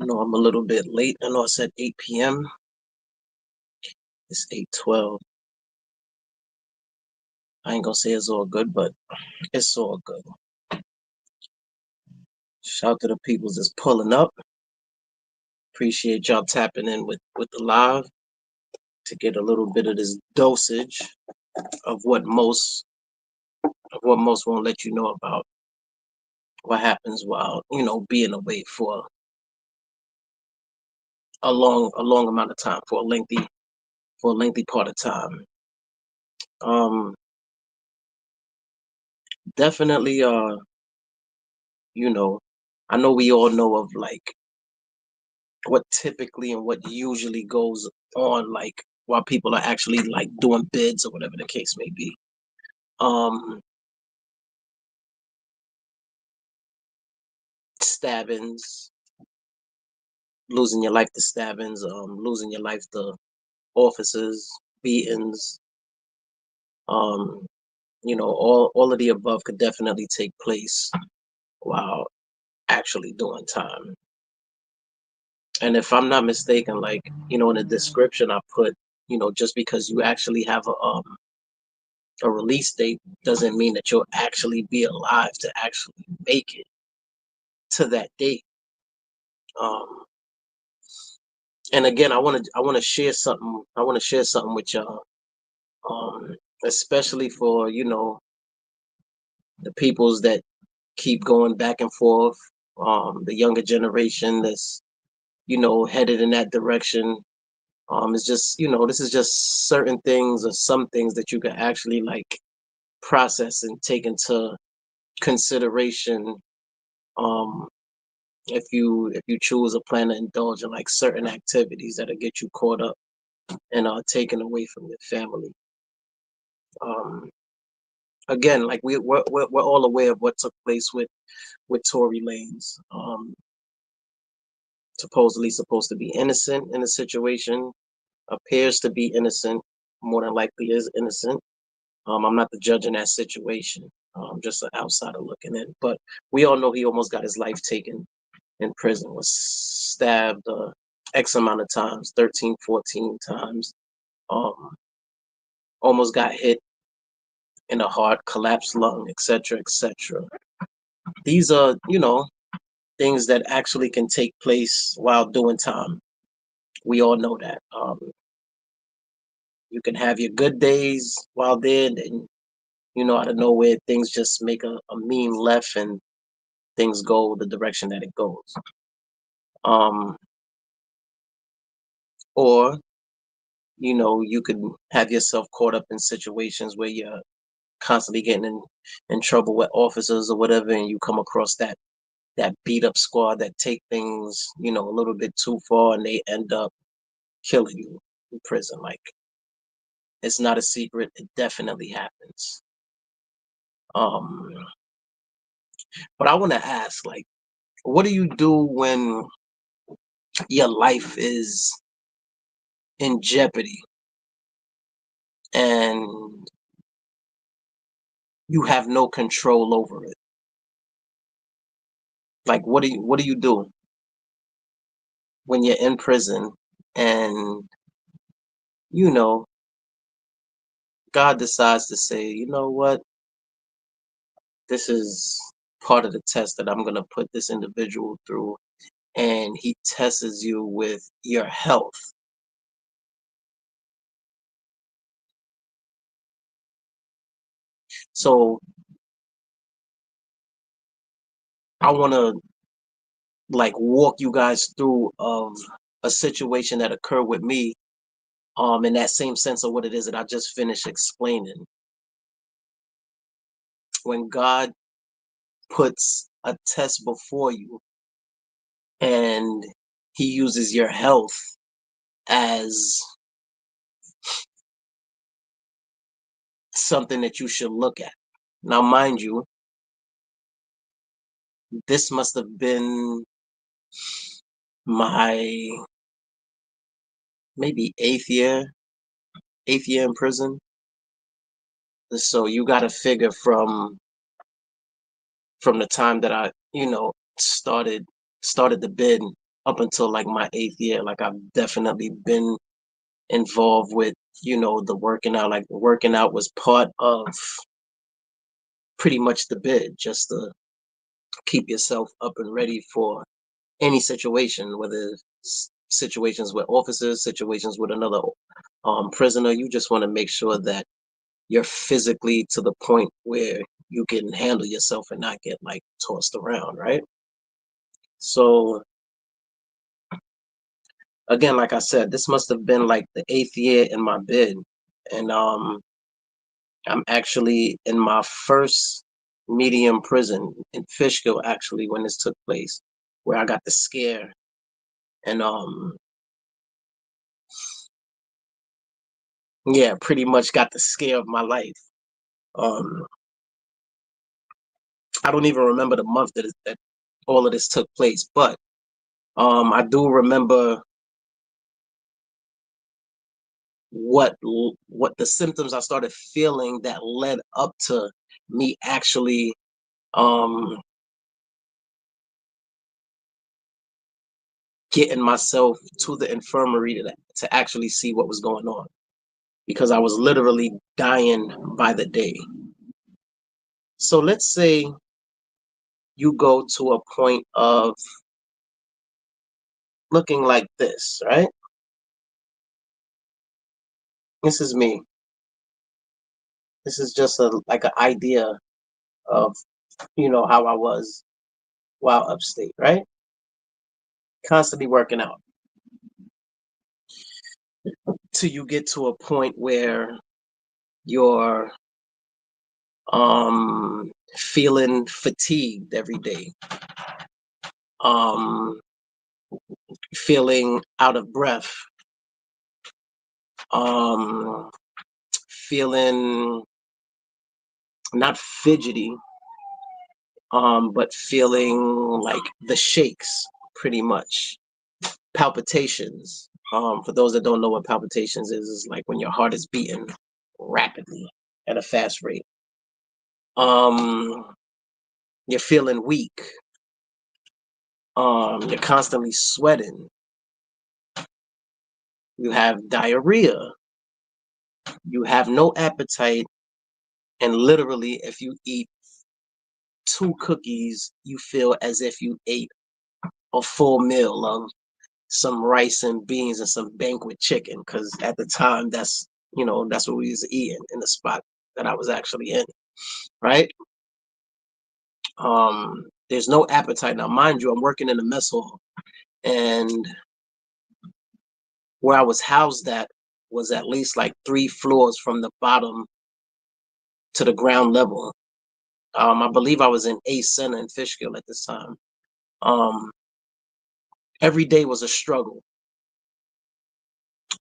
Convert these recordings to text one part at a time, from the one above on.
I know I'm a little bit late. I know I said 8 p.m. It's 8:12. I ain't gonna say it's all good, but it's all good. Shout to the peoples that's pulling up. Appreciate y'all tapping in with the live to get a little bit of this dosage of what most won't let you know about what happens while being away for a long amount of time, for a lengthy part of time. Um, Definitely. You know, I know we all know of like what typically and what usually goes on, like while people are actually like doing bids or whatever the case may be. Um, Stabbings, losing your life to stabbings, losing your life to officers, beatings, um, all of the above could definitely take place while actually doing time. And if I'm not mistaken, like, in the description I put, just because you actually have a release date doesn't mean that you'll actually be alive to actually make it to that date. Um, and again, I want to share something. I want to share something with y'all, um, especially for the peoples that keep going back and forth. The younger generation that's headed in that direction. It's just this is just certain things or some things that you can actually like process and take into consideration. Um, if you choose or plan to indulge in like certain activities that'll get you caught up and taken away from your family. Um, Again, like we're all aware of what took place with Tory Lanez. Supposedly supposed to be innocent in the situation, appears to be innocent, more than likely is innocent. I'm not the judge in that situation. Just an outsider looking in, but we all know he almost got his life taken in prison, was stabbed X amount of times, 13, 14 times, um, almost got hit in the heart, collapsed lung, etc., etc. These are, things that actually can take place while doing time. We all know that. You can have your good days while there, and out of nowhere, things just make a mean left and things go the direction that it goes. Um, or, you could have yourself caught up in situations where you're constantly getting in trouble with officers or whatever, and you come across that beat up squad that take things, a little bit too far and they end up killing you in prison. Like, it's not a secret. It definitely happens. Um, but I want to ask, like, what do you do when your life is in jeopardy and you have no control over it? Like, what do you do when you're in prison and you know God decides to say, you know what, this is part of the test that I'm gonna put this individual through, and he tests you with your health. So I wanna like walk you guys through of a situation that occurred with me, in that same sense of what it is that I just finished explaining. When God puts a test before you and he uses your health as something that you should look at. Now, mind you, this must have been my maybe eighth year in prison. So you got to figure from the time that I, started the bid up until like my eighth year. Like I've definitely been involved with, the working out. Like working out was part of pretty much the bid, just to keep yourself up and ready for any situation, whether it's situations with officers, situations with another prisoner. You just want to make sure that you're physically to the point where you can handle yourself and not get like tossed around, right? So again, like I said, this must have been like the eighth year in my bid, and I'm actually in my first medium prison in Fishkill, actually, when this took place, where I got the scare, and yeah, pretty much got the scare of my life. Um, I don't even remember the month that all of this took place, but I do remember what what the symptoms I started feeling that led up to me actually um getting myself to the infirmary to actually see what was going on, because I was literally dying by the day. So let's say you go to a point of looking like this, right? This is me. This is just like an idea of, how I was while upstate, right? Constantly working out till you get to a point where you're feeling fatigued every day, um feeling out of breath, um feeling not fidgety, but feeling like the shakes, pretty much. Palpitations. For those that don't know what palpitations is like when your heart is beating rapidly at a fast rate. Um, you're feeling weak. You're constantly sweating. You have diarrhea. You have no appetite, and literally, if you eat two cookies, you feel as if you ate a full meal of some rice and beans and some banquet chicken. Because at the time, that's what we was eating in the spot that I was actually in, right? There's no appetite. Now, mind you, I'm working in a mess hall, and where I was housed at was at least like 3 floors from the bottom to the ground level. I believe I was in A Center in Fishkill at this time. Um, every day was a struggle.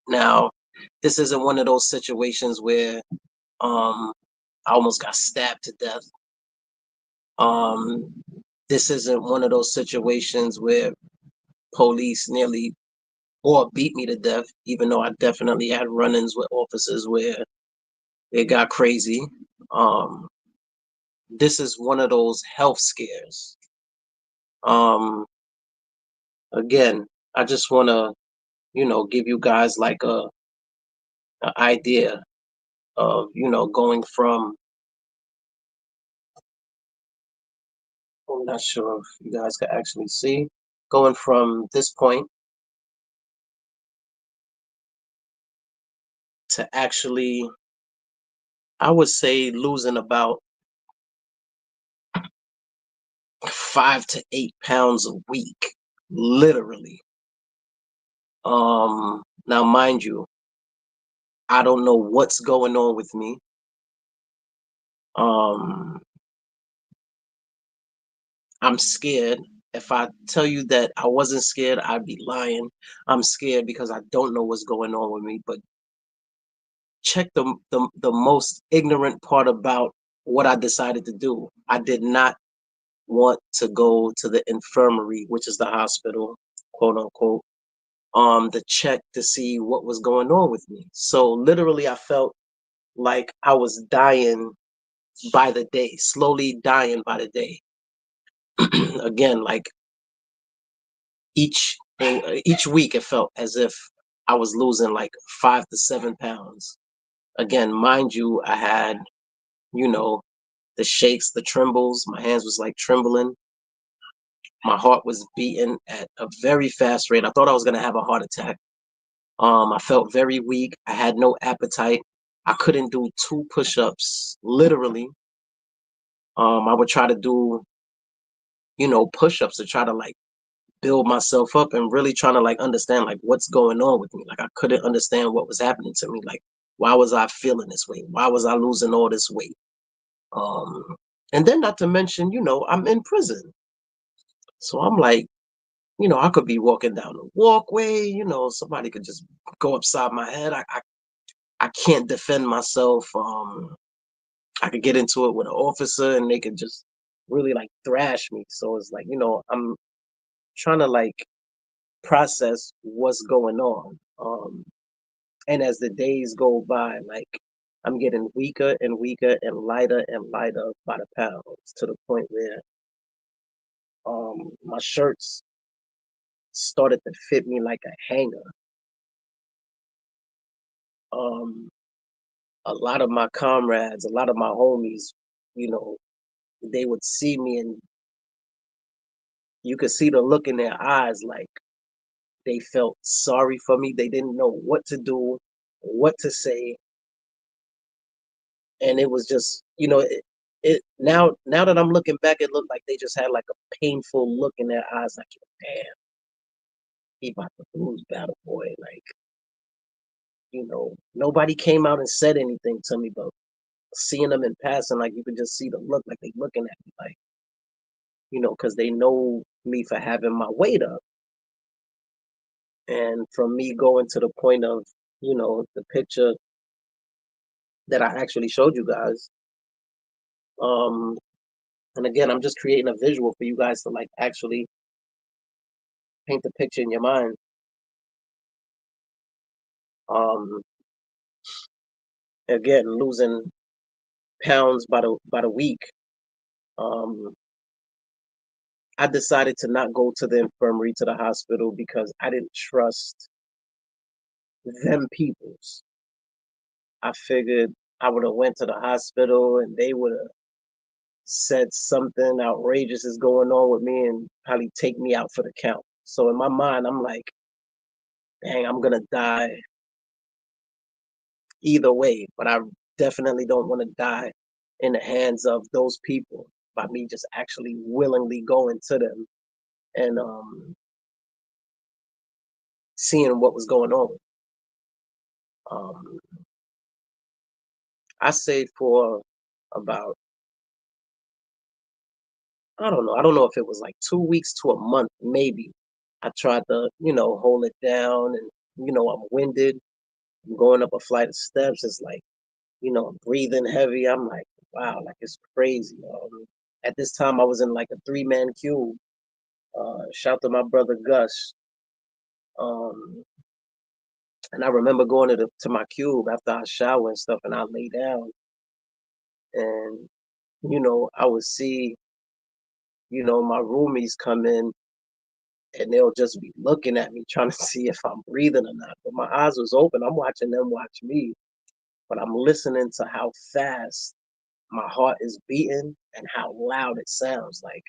Now, this isn't one of those situations where I almost got stabbed to death. Um, this isn't one of those situations where police nearly or beat me to death, even though I definitely had run-ins with officers where it got crazy. Um, this is one of those health scares. Um, again, I just want to, give you guys like a idea of, going from, I'm not sure if you guys can actually see, going from this point to actually, I would say, losing about 5 to 8 pounds a week, literally. Now, mind you, I don't know what's going on with me. Um, I'm scared. If I tell you that I wasn't scared, I'd be lying. I'm scared because I don't know what's going on with me. But checked the most ignorant part about what I decided to do. I did not want to go to the infirmary, which is the hospital, quote unquote, to check to see what was going on with me. So literally, I felt like I was dying by the day, slowly dying by the day. Again, like each week, it felt as if I was losing like 5 to 7 pounds. Again, mind you, I had, you know, the shakes, the trembles. My hands was like trembling. My heart was beating at a very fast rate. I thought I was gonna have a heart attack. I felt very weak. I had no appetite. I couldn't do 2 push-ups, literally. I would try to do, push-ups to try to like build myself up and really trying to like understand like what's going on with me. Like I couldn't understand what was happening to me. Like why was I feeling this way? Why was I losing all this weight? Um, and then not to mention, I'm in prison. So I'm like, I could be walking down the walkway, somebody could just go upside my head. I can't defend myself. I could get into it with an officer and they could just really like thrash me. So it's like, I'm trying to like process what's going on. And as the days go by, like I'm getting weaker and weaker and lighter by the pounds to the point where my shirts started to fit me like a hanger. Um, a lot of my comrades, a lot of my homies, you know, they would see me and you could see the look in their eyes like they felt sorry for me. They didn't know what to do, what to say. And it was just, it now that I'm looking back, it looked like they just had like a painful look in their eyes, like, damn, he about to lose battle boy. Like, nobody came out and said anything to me, but seeing them in passing, like you could just see the look, like they looking at me, like, because they know me for having my weight up. And from me going to the point of, the picture that I actually showed you guys. Um, and again, I'm just creating a visual for you guys to like actually paint the picture in your mind. Um, again, losing pounds by the week. Um, I decided to not go to the infirmary, to the hospital, because I didn't trust them peoples. I figured I would have went to the hospital and they would have said something outrageous is going on with me and probably take me out for the count. So in my mind, I'm like, dang, I'm gonna die either way, but I definitely don't want to die in the hands of those people by me just actually willingly going to them and seeing what was going on. Um, I say for about, I don't know if it was like 2 weeks to a month, maybe. I tried to, hold it down and, I'm winded. I'm going up a flight of steps. It's like, I'm breathing heavy. I'm like, wow, like it's crazy. At this time, I was in like a 3-man cube. Shout to my brother Gus. Um, and I remember going to my cube after I shower and stuff, and I lay down, and I would see, my roomies come in, and they'll just be looking at me, trying to see if I'm breathing or not. But my eyes was open. I'm watching them watch me, but I'm listening to how fast my heart is beating and how loud it sounds. Like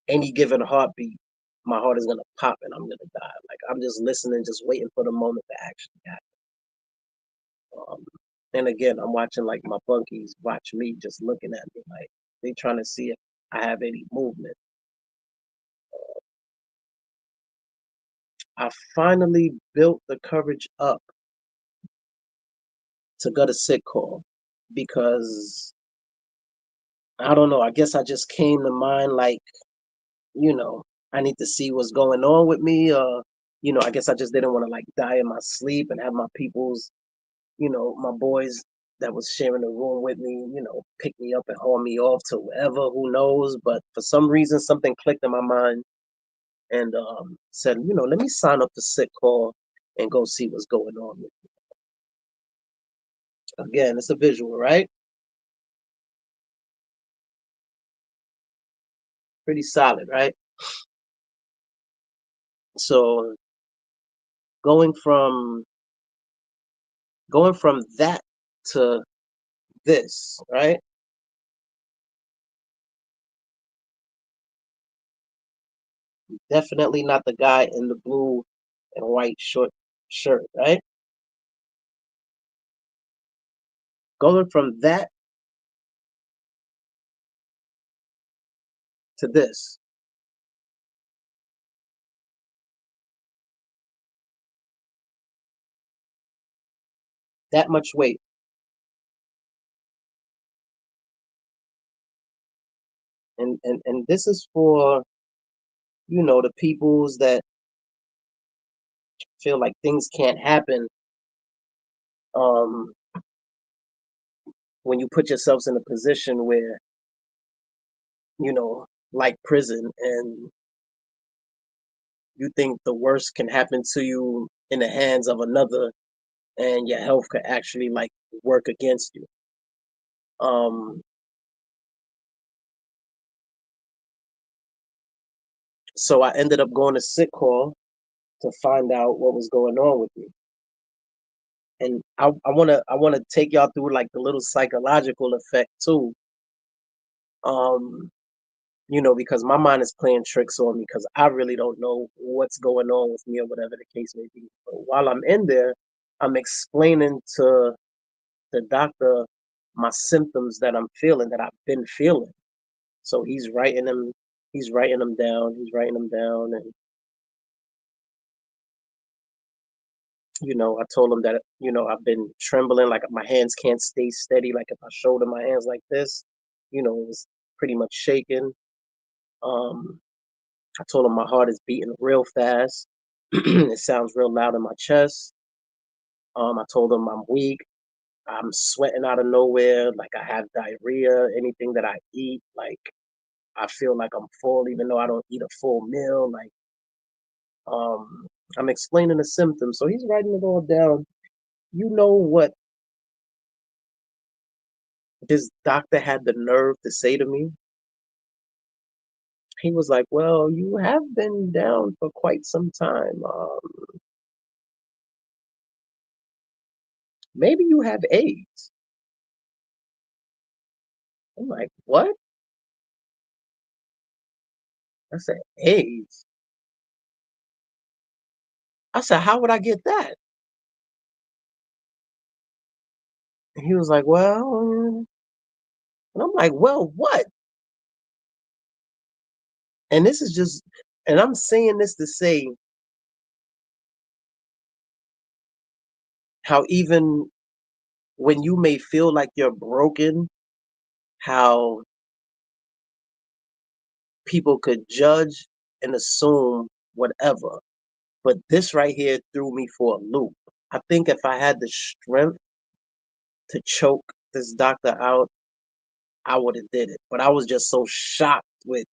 any given heartbeat, my heart is gonna pop and I'm gonna die. Like I'm just listening, just waiting for the moment to actually happen. And again, I'm watching like my bunkies watch me, just looking at me, like they trying to see if I have any movement. I finally built the courage up to go to sick call because I don't know. I guess I just came to mind like, you know, I need to see what's going on with me. I guess I just didn't want to like die in my sleep and have my peoples, My boys that was sharing the room with me, picked me up and hauled me off to wherever, who knows. But for some reason, something clicked in my mind and said, let me sign up to sick call and go see what's going on with me. Again, it's a visual, right? Pretty solid, right? So going from going from that to this, right? Definitely not the guy in the blue and white short shirt, right? Going from that to this, that much weight. And this is for, the peoples that feel like things can't happen um when you put yourselves in a position where, you know, like prison, and you think the worst can happen to you in the hands of another, and your health could actually like work against you. Um so I ended up going to sick call to find out what was going on with me. And I wanna take y'all through like the little psychological effect too. Um, because my mind is playing tricks on me because I really don't know what's going on with me or whatever the case may be. But while I'm in there, I'm explaining to the doctor my symptoms that I'm feeling, that I've been feeling. So he's writing them down, and I told him that, I've been trembling, like my hands can't stay steady. Like if I shoulder my hands like this, it was pretty much shaking. Um, I told him my heart is beating real fast. It sounds real loud in my chest. I told him I'm weak. I'm sweating out of nowhere. Like I have diarrhea. Anything that I eat, like I feel like I'm full, even though I don't eat a full meal. Like um, I'm explaining the symptoms, so he's writing it all down. You know what this doctor had the nerve to say to me? He was like, "Well, you have been down for quite some time. Maybe you have AIDS." I'm like, "What?" I said, "AIDS?" I said, "How would I get that?" And he was like, "Well," and I'm like, "Well, what?" And this is just, and I'm saying this to say how even when you may feel like you're broken, how people could judge and assume whatever. But this right here threw me for a loop. I think if I had the strength to choke this doctor out, I would have did it. But I was just so shocked with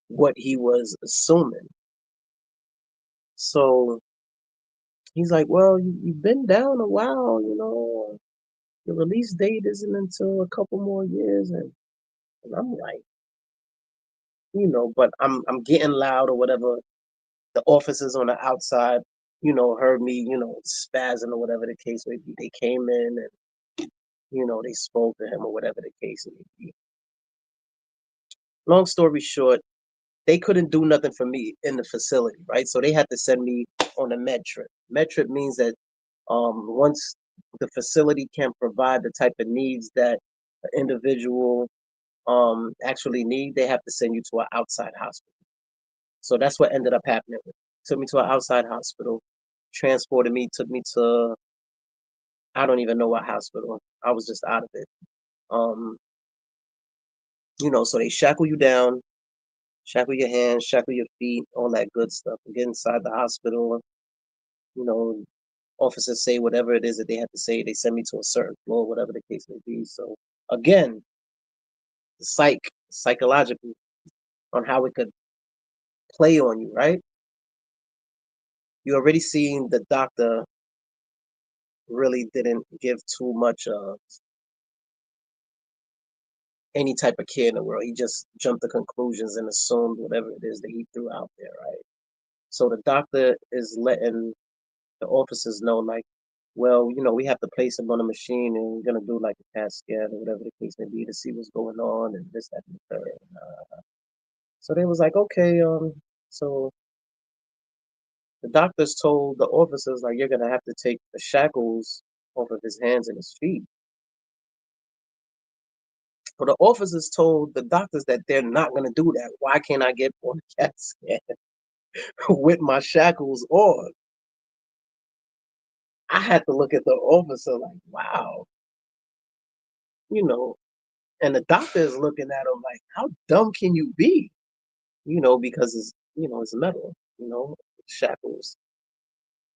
what he was assuming. So he's like, "Well, you've been down a while, your release date isn't until a couple more years." And I'm like, but I'm getting loud or whatever. The officers on the outside, heard me, spazzing or whatever the case may be. They came in and, they spoke to him or whatever the case may be. Long story short, they couldn't do nothing for me in the facility, right? So they had to send me on a med trip. Med trip means that once the facility can provide the type of needs that an individual actually need, they have to send you to an outside hospital. So that's what ended up happening. Took me to an outside hospital, transported me, took me to, I don't even know what hospital. I was just out of it. Um, so they shackle you down, shackle your hands, shackle your feet, all that good stuff. Get inside the hospital, you know, Officers say whatever it is that they have to say. They send me to a certain floor, whatever the case may be. So again, psychological on how it could play on you, right? You already seen the doctor really didn't give too much any type of care in the world. He just jumped to conclusions and assumed whatever it is that he threw out there, right? So the doctor is letting the officers know, like, well, we have to place him on a machine and we're gonna do like a CAT scan or whatever the case may be to see what's going on and this, that, and the third. So they was like, okay, so the doctors told the officers like you're gonna have to take the shackles off of his hands and his feet. So the officers told the doctors that they're not gonna do that. Why can't I get on a CAT scan with my shackles on? I had to look at the officer like, wow, you know, and the doctor is looking at him like, how dumb can you be? Because it's metal, shackles,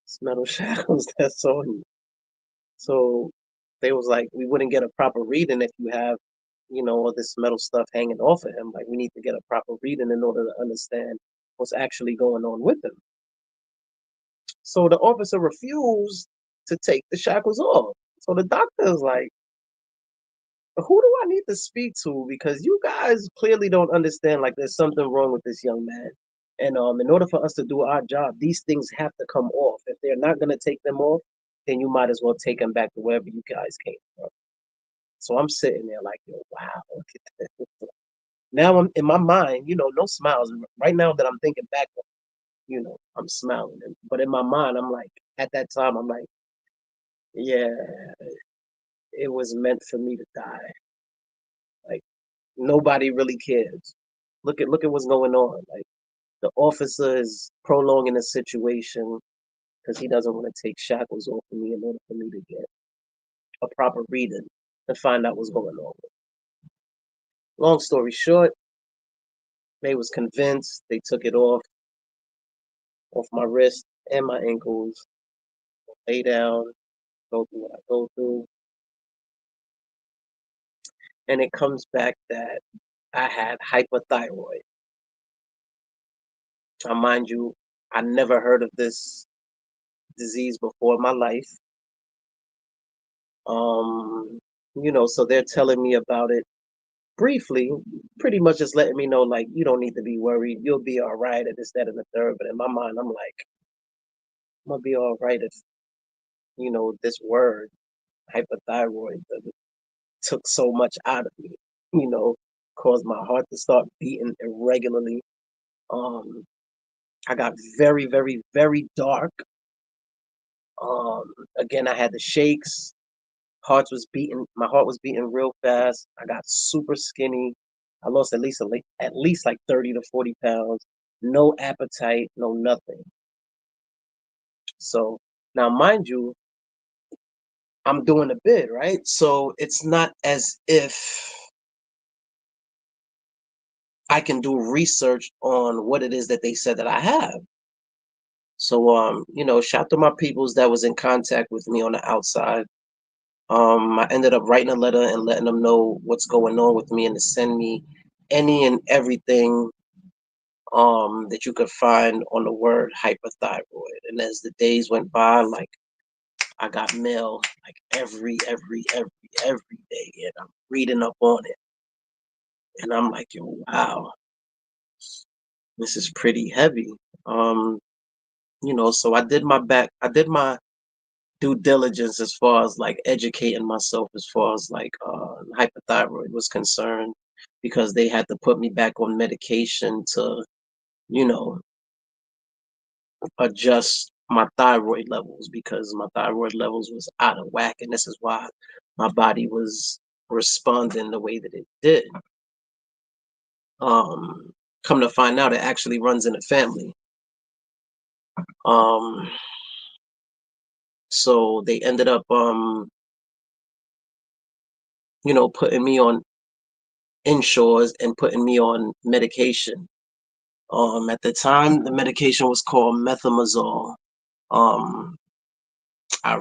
it's metal shackles that's on you. So they was like, we wouldn't get a proper reading if you have, all this metal stuff hanging off of him. Like, we need to get a proper reading in order to understand what's actually going on with him. So the officer refused to take the shackles off. So the doctor is like, who do I need to speak to? Because you guys clearly don't understand. Like, there's something wrong with this young man. And in order for us to do our job, these things have to come off. If they're not going to take them off, then you might as well take them back to wherever you guys came from. So I'm sitting there like, yo, wow, look at that. Now I'm in my mind, no smiles. Right now that I'm thinking back, I'm smiling. But in my mind, I'm like, at that time, I'm like, yeah, it was meant for me to die. Like, nobody really cares. Look at what's going on. Like, the officer is prolonging the situation because he doesn't want to take shackles off of me in order for me to get a proper reading to find out what's going on. Long story short, they was convinced. They took it off my wrist and my ankles. Lay down, go through what I go through, and it comes back that I had hypothyroid. Now, mind you, I never heard of this disease before in my life. So they're telling me about it briefly, pretty much just letting me know, like, you don't need to be worried. You'll be all right, and this, that, and the third. But in my mind, I'm like, I'm gonna be all right if, this word, hypothyroid, took so much out of me, you know, caused my heart to start beating irregularly. Um, I got very, very, very dark. Again, I had the shakes. My heart was beating real fast. I got super skinny. I lost at least like 30 to 40 pounds. No appetite, no nothing. So now, mind you, I'm doing a bid, right? So it's not as if I can do research on what it is that they said that I have. So shout to my peoples that was in contact with me on the outside. I ended up writing a letter and letting them know what's going on with me and to send me any and everything that you could find on the word hyperthyroid. And as the days went by, like, I got mail like every day, and I'm reading up on it. And I'm like, yo, wow, this is pretty heavy. Um, so I did my due diligence as far as like educating myself as far as like hypothyroid was concerned, because they had to put me back on medication to, you know, adjust my thyroid levels because my thyroid levels was out of whack, and this is why my body was responding the way that it did. Um, Come to find out, it actually runs in the family. Um, so they ended up, putting me on insurers and putting me on medication. At the time, the medication was called methimazole. Um, I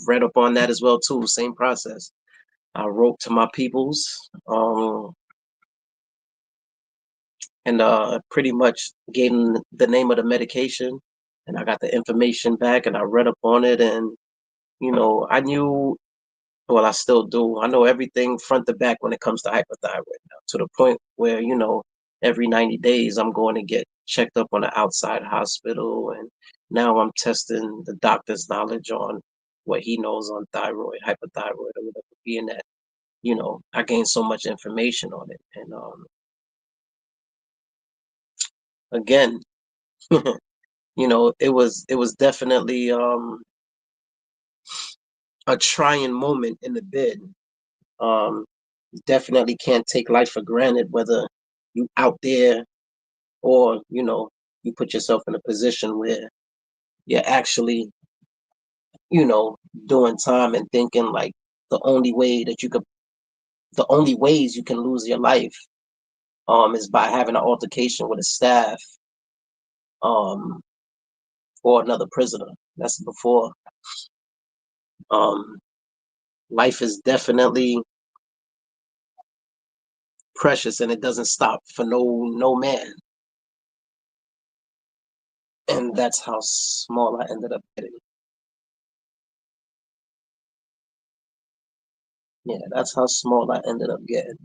read up on that as well too. Same process. I wrote to my peoples, and pretty much gave them the name of the medication, and I got the information back, and I read up on it, and I knew. Well, I still do. I know everything front to back when it comes to hypothyroid now, to the point where every 90 days I'm going to get checked up on an outside hospital, and now I'm testing the doctor's knowledge on what he knows on thyroid, hypothyroid, or whatever. Being that I gained so much information on it, and again, it was definitely a trying moment in the bid. Um, Definitely can't take life for granted, whether you out there or you put yourself in a position where you're actually you know doing time and thinking like the only way that you could the only ways you can lose your life is by having an altercation with a staff um or another prisoner. That's before. um Life is definitely precious, and it doesn't stop for no man. And that's how small I ended up getting. Yeah, that's how small I ended up getting.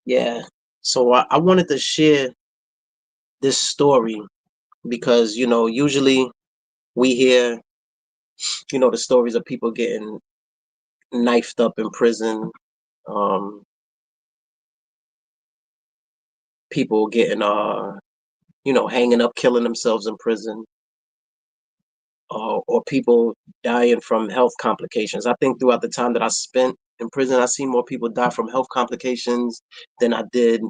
Yeah. So I wanted to share this story because usually we hear the stories of people getting knifed up in prison, um people getting hanging up, killing themselves in prison, or people dying from health complications. I think throughout the time that I spent in prison, I seen more people die from health complications than I did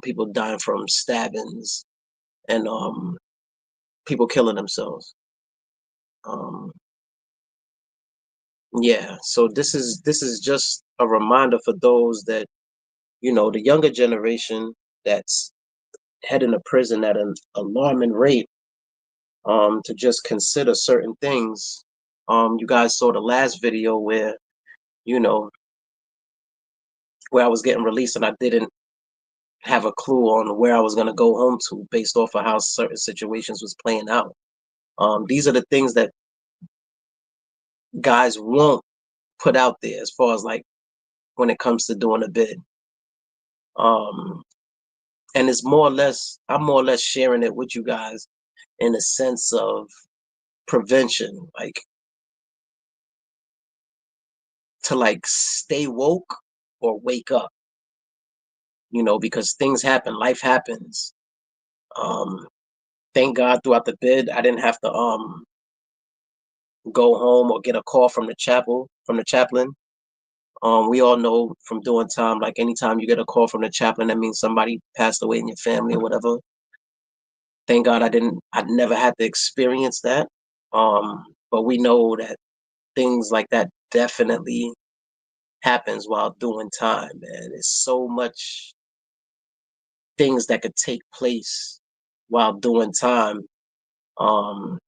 people dying from stabbings and people killing themselves. um yeah, so this is just a reminder for those that the younger generation that's heading to prison at an alarming rate, to just consider certain things. You guys saw the last video you know where I was getting released, and I didn't have a clue on where I was going to go home to based off of how certain situations was playing out. These are the things that guys won't put out there as far as like when it comes to doing a bid. Um, and I'm more or less sharing it with you guys in a sense of prevention, like to like stay woke or wake up, because things happen, life happens. Um, thank God throughout the bid, I didn't have to go home or get a call from the chaplain. We all know from doing time, like anytime you get a call from the chaplain, that means somebody passed away in your family or whatever. Thank God I never had to experience that. But we know that things like that definitely happens while doing time, man. It's so much things that could take place while doing time, um,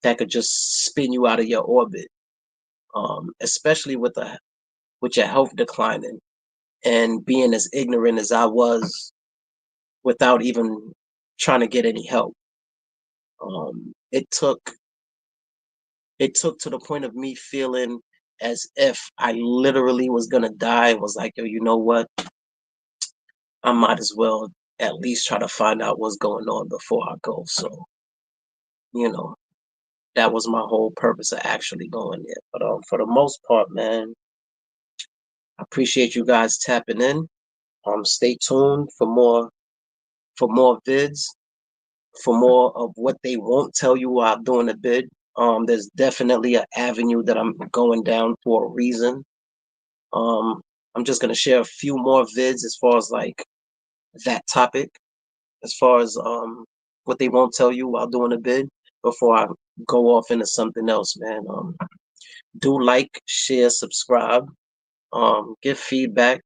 that could just spin you out of your orbit, especially with your health declining and being as ignorant as I was without even trying to get any help. It took to the point of me feeling as if I literally was gonna die. It was like, yo, you know what? I might as well at least try to find out what's going on before I go. So, you know, that was my whole purpose of actually going there. But for the most part, man, I appreciate you guys tapping in. Stay tuned for more vids, for more of what they won't tell you while doing a bid. There's definitely an avenue that I'm going down for a reason. Um, I'm just gonna share a few more vids as far as like that topic, as far as what they won't tell you while doing a bid before I go off into something else, man. Do like, share, subscribe, give feedback,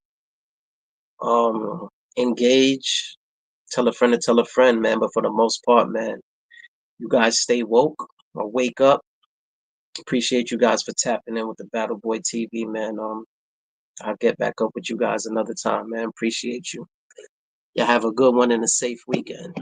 engage, tell a friend to tell a friend, man. But for the most part, man, You guys stay woke or wake up. Appreciate you guys for tapping in with the Battle Boy TV, man. I'll get back up with you guys another time, man. Appreciate you. Y'all have a good one and a safe weekend.